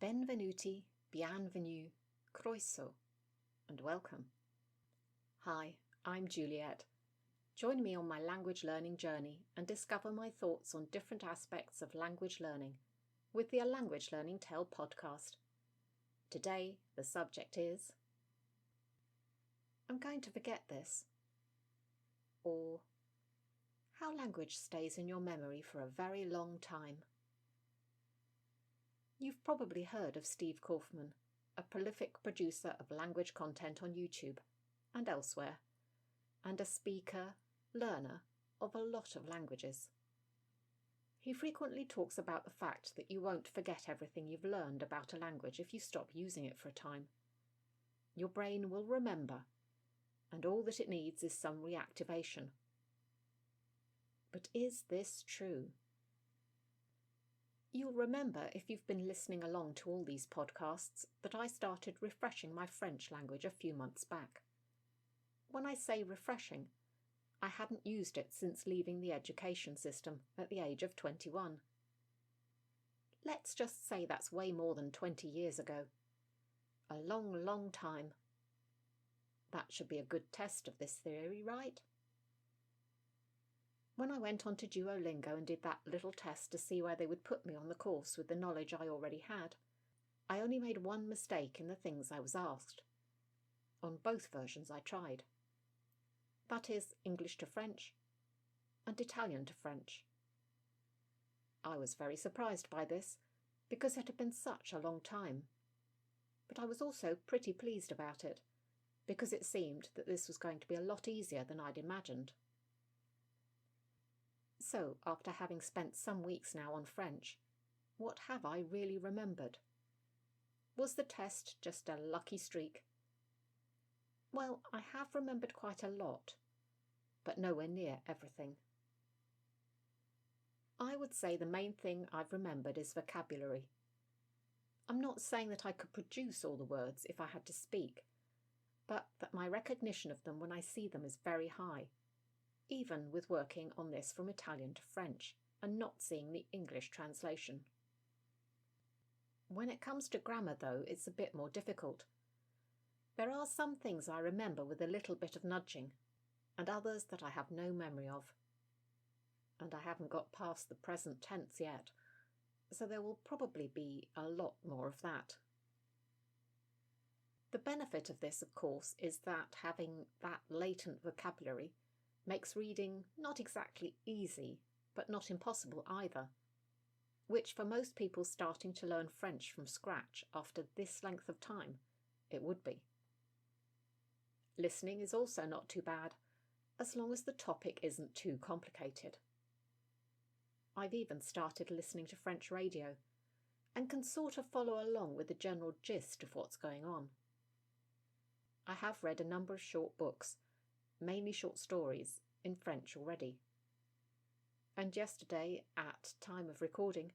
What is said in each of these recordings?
Benvenuti, bienvenue, croeso, and welcome. Hi, I'm Juliet. Join me on my language learning journey and discover my thoughts on different aspects of language learning with the A Language Learning Tale podcast. Today, the subject is I'm going to forget this, or how language stays in your memory for a very long time. You've probably heard of Steve Kaufmann, a prolific producer of language content on YouTube and elsewhere, and a speaker, learner of a lot of languages. He frequently talks about the fact that you won't forget everything you've learned about a language if you stop using it for a time. Your brain will remember, and all that it needs is some reactivation. But is this true? You'll remember, if you've been listening along to all these podcasts, that I started refreshing my French language a few months back. When I say refreshing, I hadn't used it since leaving the education system at the age of 21. Let's just say that's way more than 20 years ago. A long, long time. That should be a good test of this theory, right? When I went onto Duolingo and did that little test to see where they would put me on the course with the knowledge I already had, I only made one mistake in the things I was asked. On both versions I tried. That is, English to French and Italian to French. I was very surprised by this, because it had been such a long time. But I was also pretty pleased about it, because it seemed that this was going to be a lot easier than I'd imagined. So, after having spent some weeks now on French, what have I really remembered? Was the test just a lucky streak? Well, I have remembered quite a lot, but nowhere near everything. I would say the main thing I've remembered is vocabulary. I'm not saying that I could produce all the words if I had to speak, but that my recognition of them when I see them is very high, even with working on this from Italian to French and not seeing the English translation. When it comes to grammar, though, it's a bit more difficult. There are some things I remember with a little bit of nudging, and others that I have no memory of. And I haven't got past the present tense yet, so there will probably be a lot more of that. The benefit of this, of course, is that having that latent vocabulary makes reading not exactly easy, but not impossible either, which for most people starting to learn French from scratch after this length of time, it would be. Listening is also not too bad, as long as the topic isn't too complicated. I've even started listening to French radio, and can sort of follow along with the general gist of what's going on. I have read a number of short books, mainly short stories, in French already. And yesterday, at time of recording,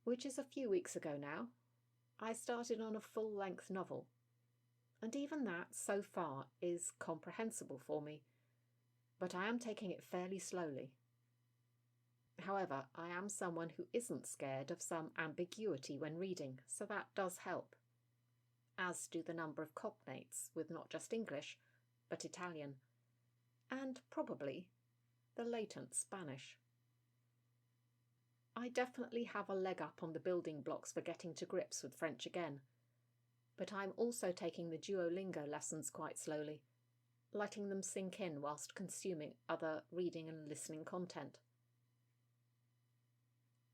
which is a few weeks ago now, I started on a full-length novel. And even that, so far, is comprehensible for me, but I am taking it fairly slowly. However, I am someone who isn't scared of some ambiguity when reading, so that does help, as do the number of cognates with not just English, but Italian, and probably the latent Spanish. I definitely have a leg up on the building blocks for getting to grips with French again, but I'm also taking the Duolingo lessons quite slowly, letting them sink in whilst consuming other reading and listening content.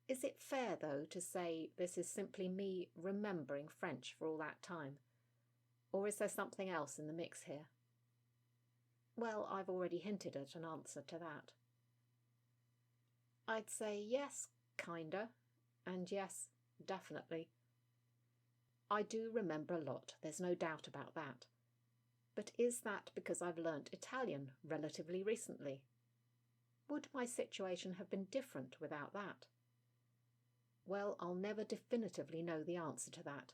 Is it fair, though, to say this is simply me remembering French for all that time? Or is there something else in the mix here? Well, I've already hinted at an answer to that. I'd say yes, kinda, and yes, definitely. I do remember a lot, there's no doubt about that. But is that because I've learnt Italian relatively recently? Would my situation have been different without that? Well, I'll never definitively know the answer to that,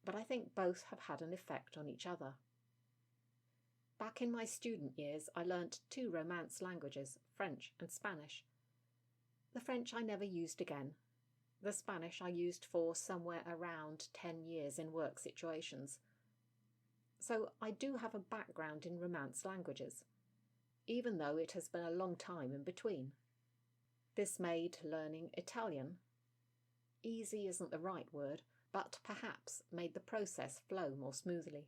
but I think both have had an effect on each other. Back in my student years, I learnt 2 Romance languages, French and Spanish. The French I never used again, The Spanish I used for somewhere around 10 years in work situations. So I do have a background in Romance languages, even though it has been a long time in between. This made learning Italian easy isn't the right word, but perhaps made the process flow more smoothly.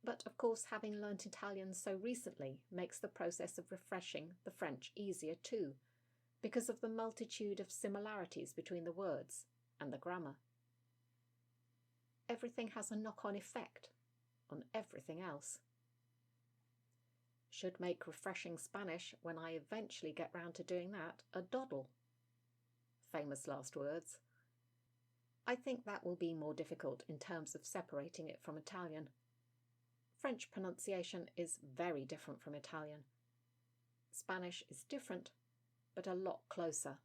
But of course, having learnt Italian so recently makes the process of refreshing the French easier too, because of the multitude of similarities between the words and the grammar. Everything has a knock-on effect on everything else. Should make refreshing Spanish, when I eventually get round to doing that, a doddle. Famous last words. I think that will be more difficult in terms of separating it from Italian. French pronunciation is very different from Italian. Spanish is different, but a lot closer.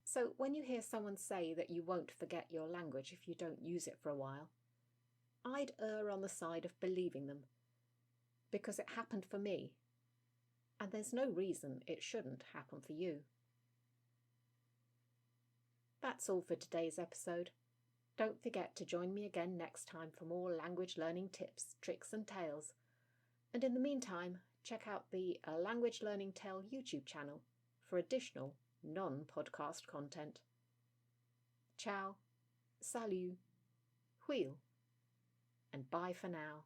So when you hear someone say that you won't forget your language if you don't use it for a while, I'd err on the side of believing them, because it happened for me, and there's no reason it shouldn't happen for you. That's all for today's episode. Don't forget to join me again next time for more language learning tips, tricks and tales. And in the meantime, check out the A Language Learning Tale YouTube channel for additional non-podcast content. Ciao, salut, huil, and bye for now.